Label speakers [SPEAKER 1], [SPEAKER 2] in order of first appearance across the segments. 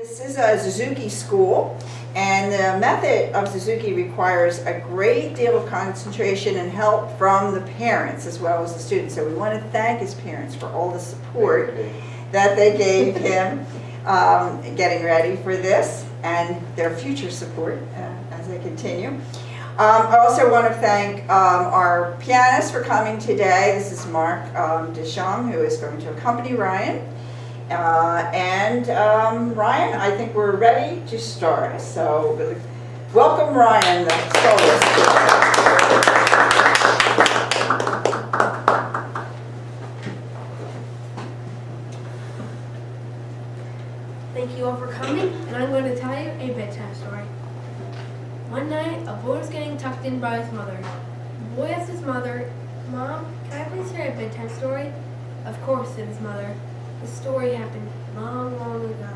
[SPEAKER 1] This is a Suzuki school, and the method of Suzuki requires a great deal of concentration and help from the parents as well as the students. So we want to thank his parents for all the support that they gave him getting ready for this and their future support as they continue. I also want to thank our pianist for coming today. This is Mark Deschamps, who is going to accompany Ryan. Ryan, I think we're ready to start. So welcome Ryan, the soloist.
[SPEAKER 2] Thank you all for coming, and I'm going to tell you a bedtime story. One night, a boy was getting tucked in by his mother. The boy asked his mother, "Mom, can I please hear a bedtime story?" "Of course," said his mother. The story happened long, long ago.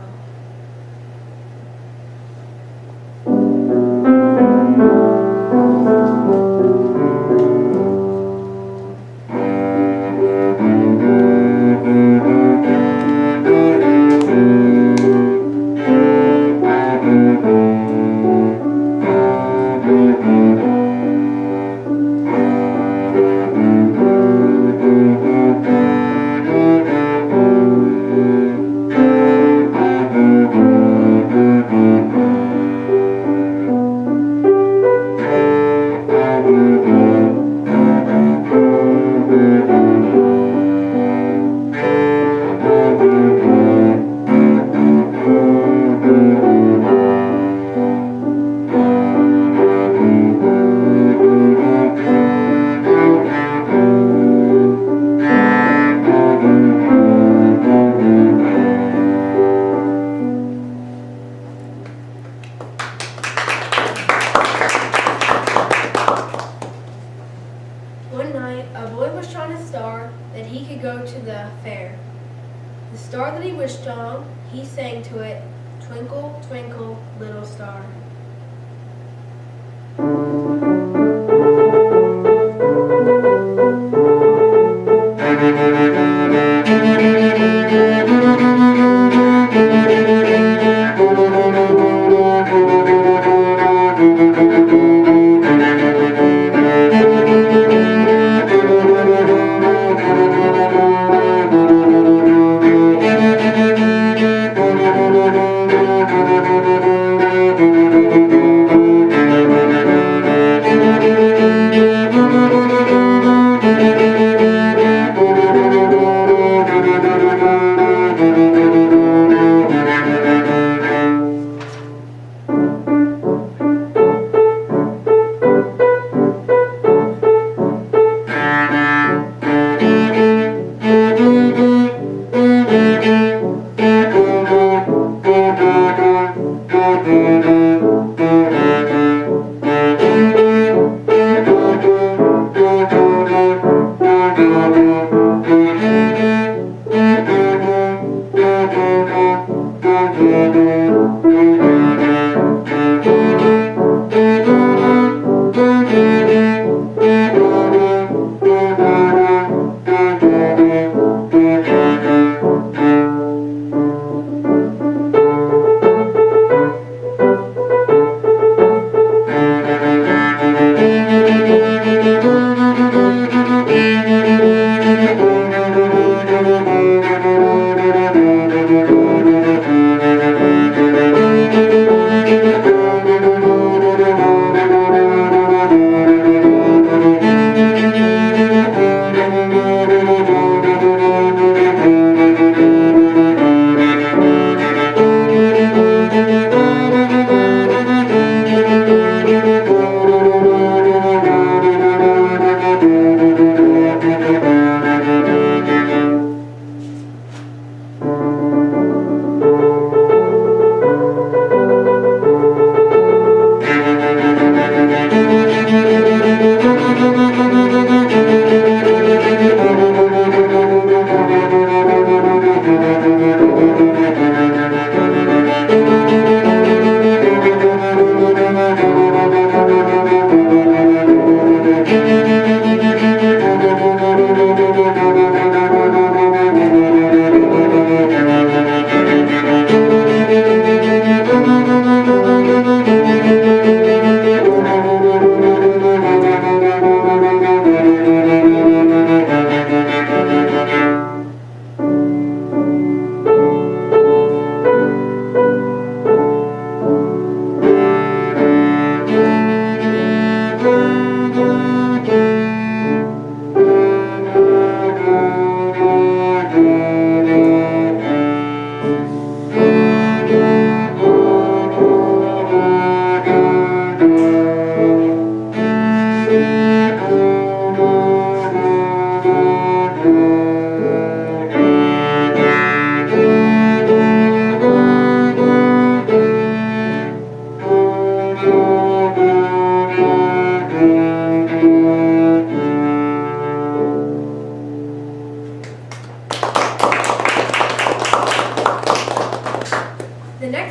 [SPEAKER 2] One night, a boy wished on a star that he could go to the fair. The star that he wished on, he sang to it, "Twinkle, twinkle, little star."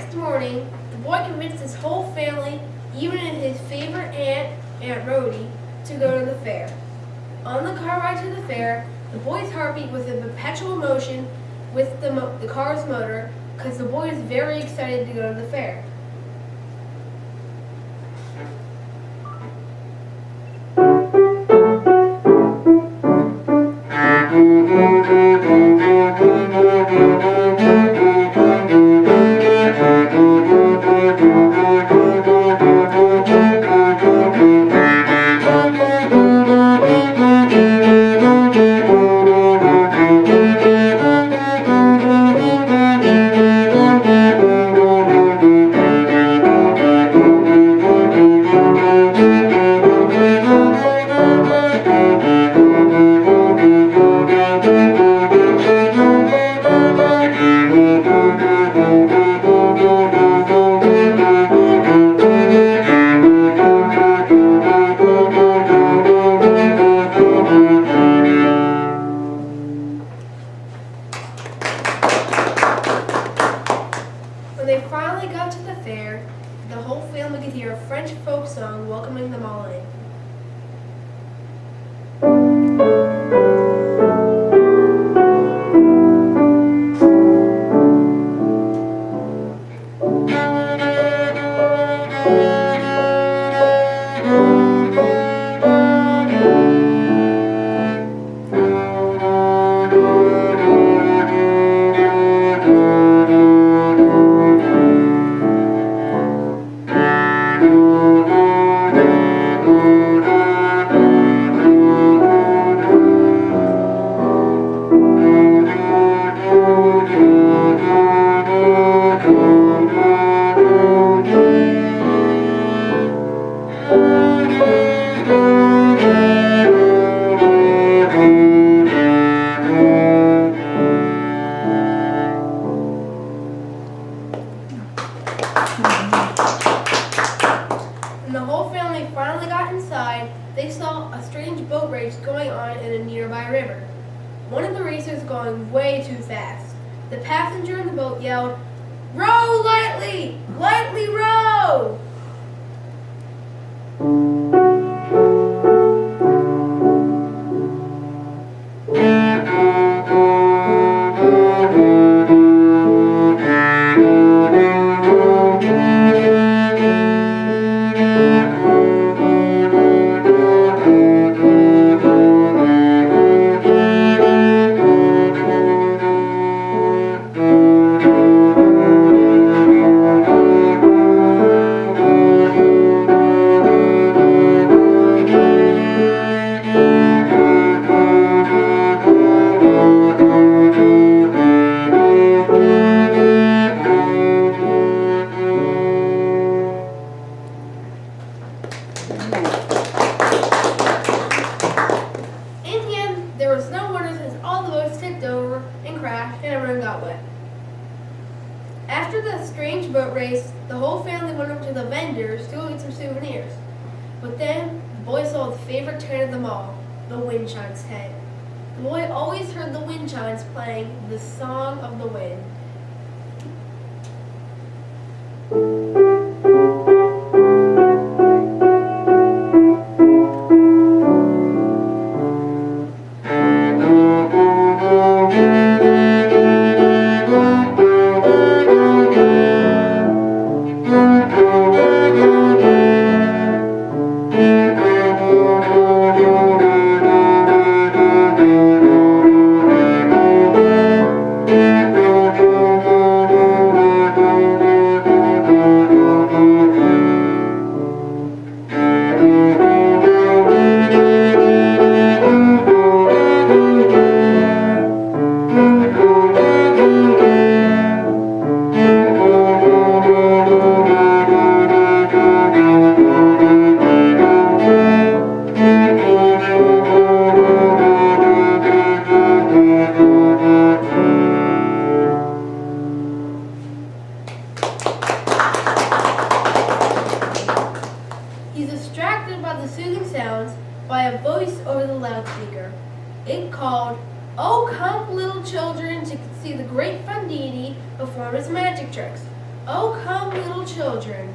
[SPEAKER 2] next morning, the boy convinced his whole family, even his favorite aunt, Aunt Rhody, to go to the fair. On the car ride to the fair, the boy's heartbeat was in perpetual motion with the car's motor, because the boy was very excited to go to the fair. When they finally got to the fair, the whole family could hear a French folk song welcoming them all in. When the whole family finally got inside, they saw a strange boat race going on in a nearby river. One of the racers was going way too fast. The passenger in the boat yelled, "Row lightly! Lightly row!" In the end, there was no wonder since all the boats tipped over and crashed and everyone got wet. After the strange boat race, the whole family went over to the vendors to go get some souvenirs. But then, the boy saw his favorite toy of them all, the wind chimes head. The boy always heard the wind chimes playing the song of the wind. He's distracted by the soothing sounds by a voice over the loudspeaker. It called, "Oh, come little children to see the great Fundini perform his magic tricks." Oh, come, little children.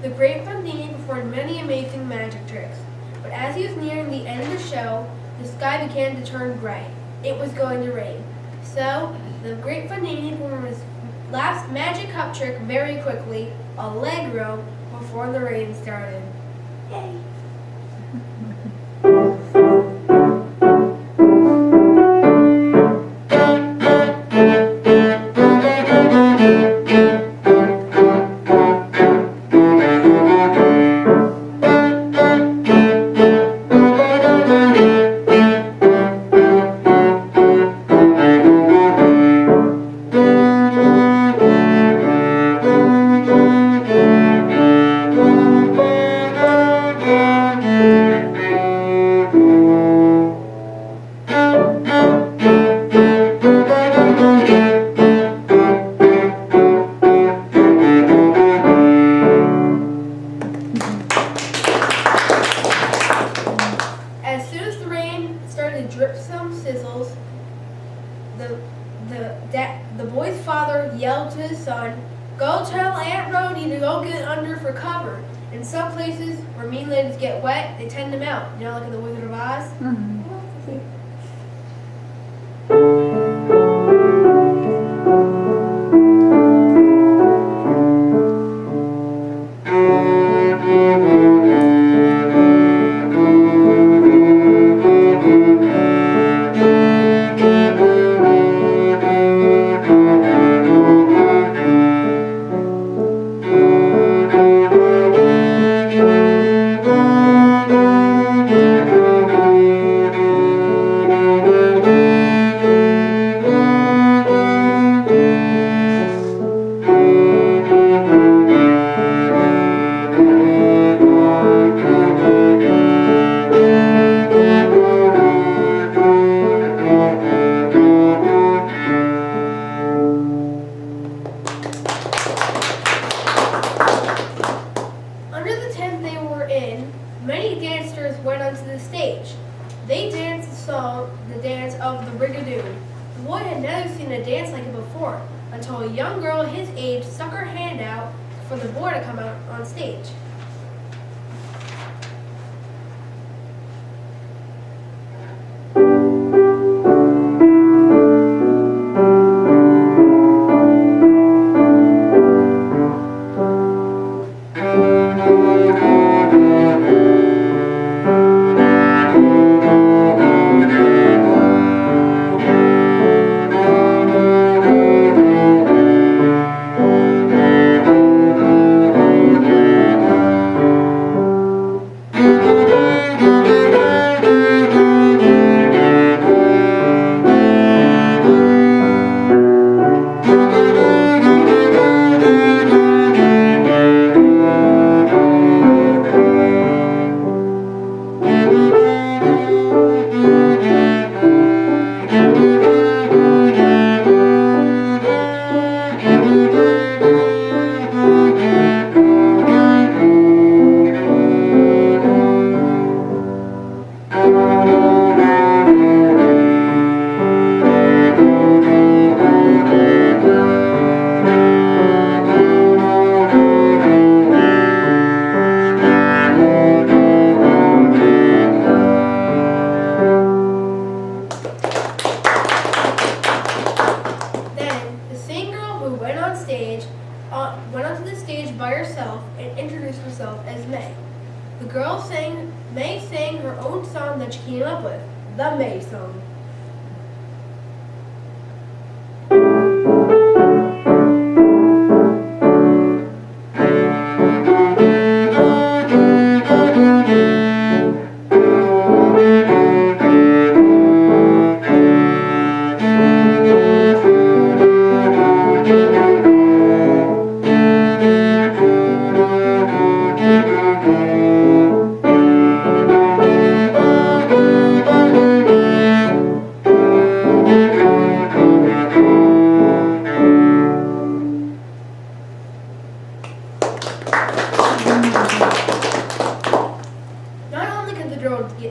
[SPEAKER 2] The great Fundini performed many amazing magic tricks, but as he was nearing the end of the show, the sky began to turn gray. It was going to rain. So, the great Fundini performed his last magic cup trick very quickly, allegro, before the rain started. Yay! As soon as the rain started to drip some sizzles, the boy's father yelled to his son, "Go tell Aunt Rhody to go get under for cover." In some places where mean ladies get wet, they tend them out. You know, like in The Wizard of Oz? Many dancers went onto the stage. They danced the dance of the rigadoo. The boy had never seen a dance like it before, until a young girl his age stuck her hand out for the boy to come out on stage. onto the stage by herself and introduced herself as May. May sang her own song that she came up with, the May song.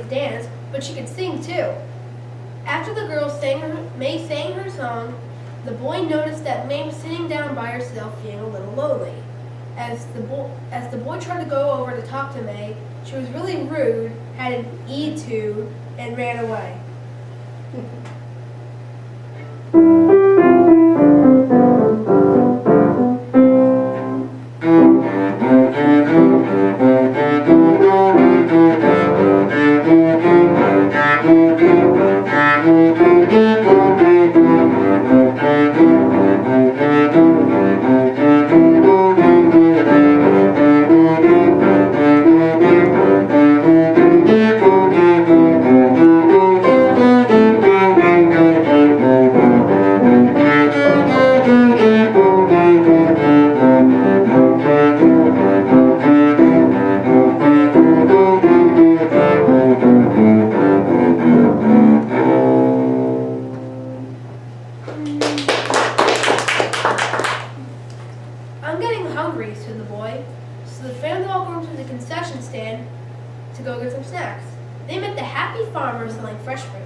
[SPEAKER 2] Dance, but she could sing too. After the girl May sang her song, the boy noticed that May was sitting down by herself, feeling a little lonely. As the boy tried to go over to talk to May, she was really rude, had an attitude, and ran away. "I'm getting hungry," said the boy. So the family all went to the concession stand to go get some snacks. They met the happy farmer selling fresh fruit.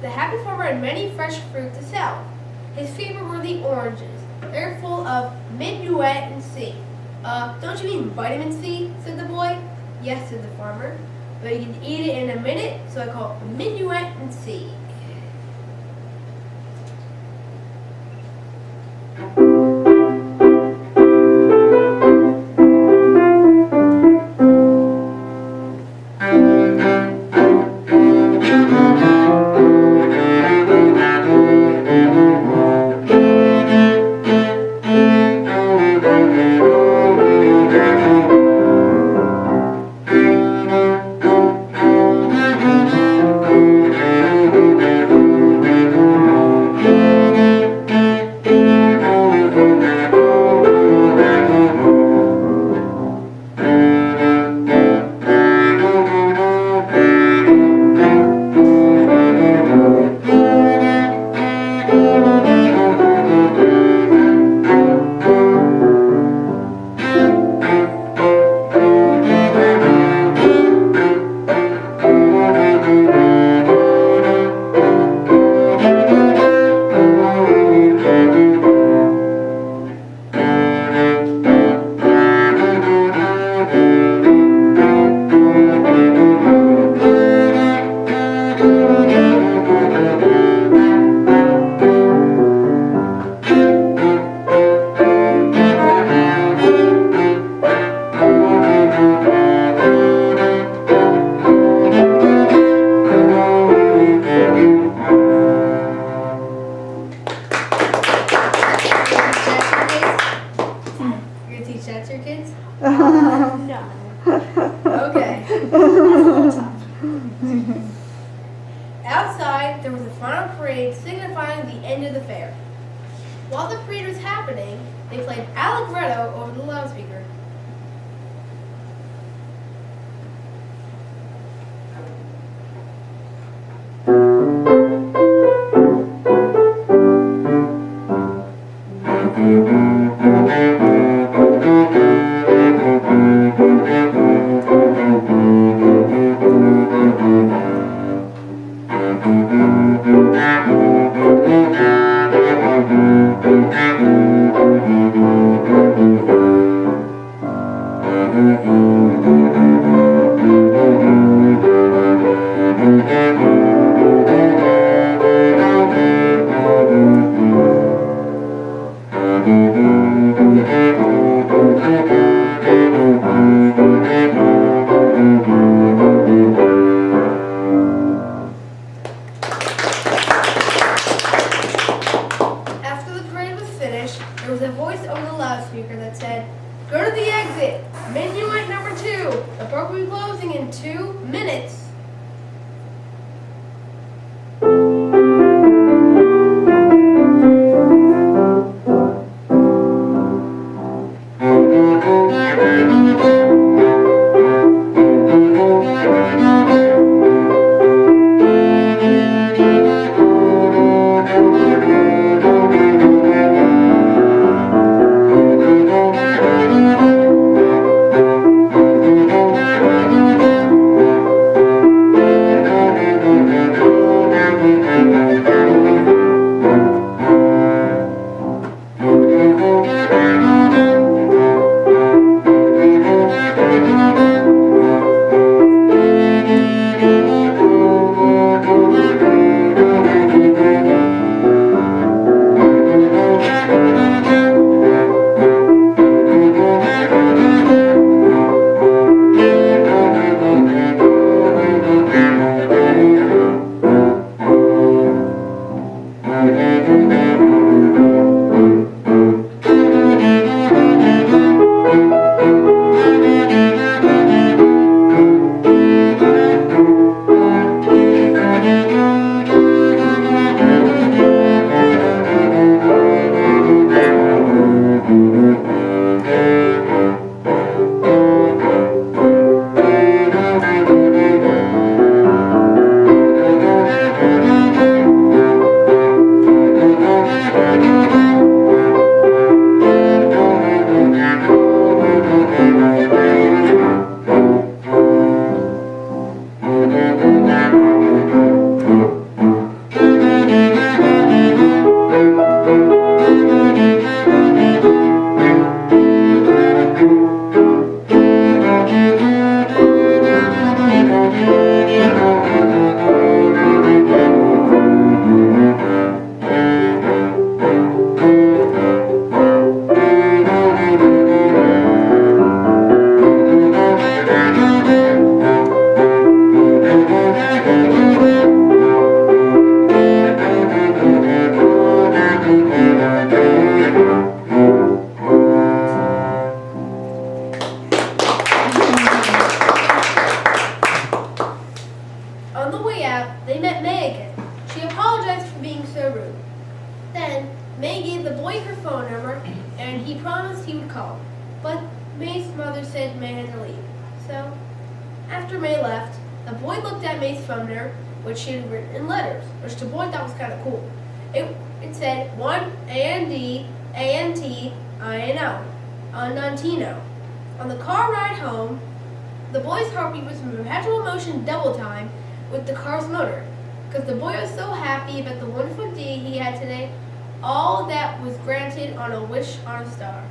[SPEAKER 2] The happy farmer had many fresh fruit to sell. His favorite were the oranges. They're full of minuet and C. Don't you mean vitamin C? Said the boy. Yes, said the farmer. But you can eat it in a minute, so I call it minuet and C. Outside, there was a final parade signifying the end of the fair. While the parade was happening, they played Allegretto over the loudspeaker. After the parade was finished, there was a voice over the loudspeaker that said, "Go to the exit! Minuet number 2! The park will be closing in 2 minutes!" On the way out, they met May again. She apologized for being so rude. Then, May gave the boy her phone number, and he promised he would call. But May's mother said May had to leave. So, after May left, the boy looked at May's phone number, which she had written in letters, which the boy thought was kind of cool. It said 1 A-N-D A-N-T-I-N-O, Nantino. On the car ride home, the boy's heartbeat was in perpetual motion double time with the car's motor, because the boy was so happy about the wonderful day he had today, all that was granted on a wish on a star.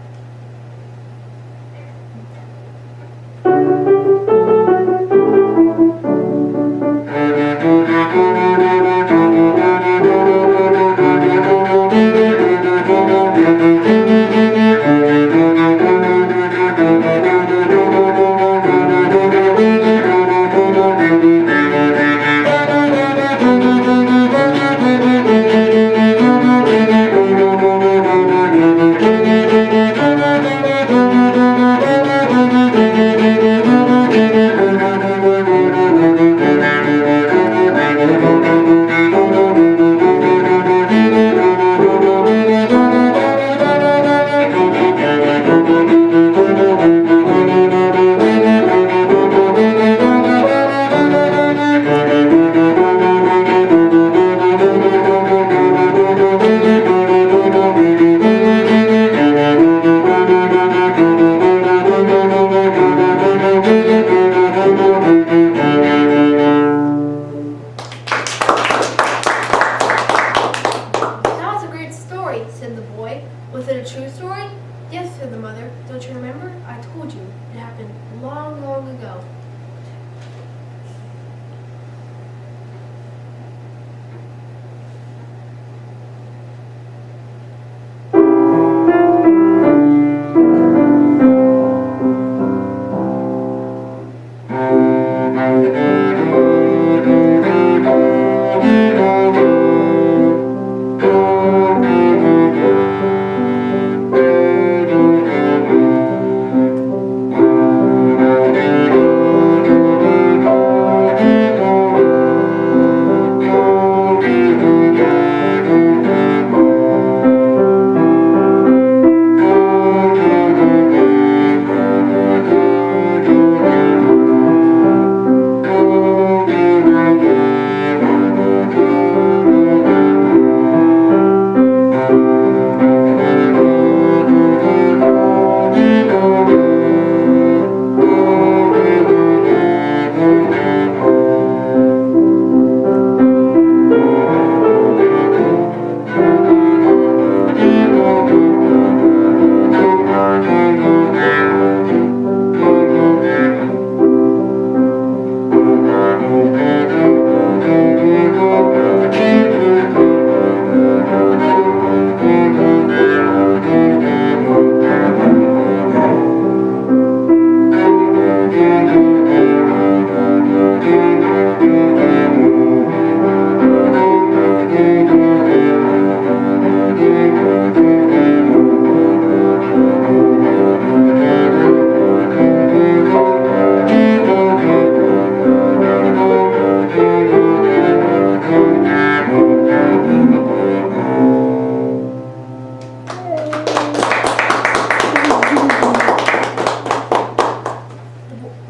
[SPEAKER 2] said the mother. Don't you remember? I told you. It happened long, long ago.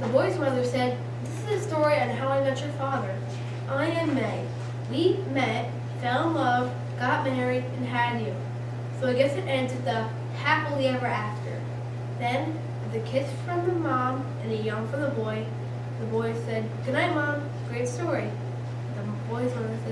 [SPEAKER 2] The boy's mother said, "This is a story on how I met your father. I am May. We met, fell in love, got married, and had you. So I guess it ended the happily ever after." Then, with a kiss from the mom and a yawn from the boy said, "Good night, Mom. Great story." The boy's mother said,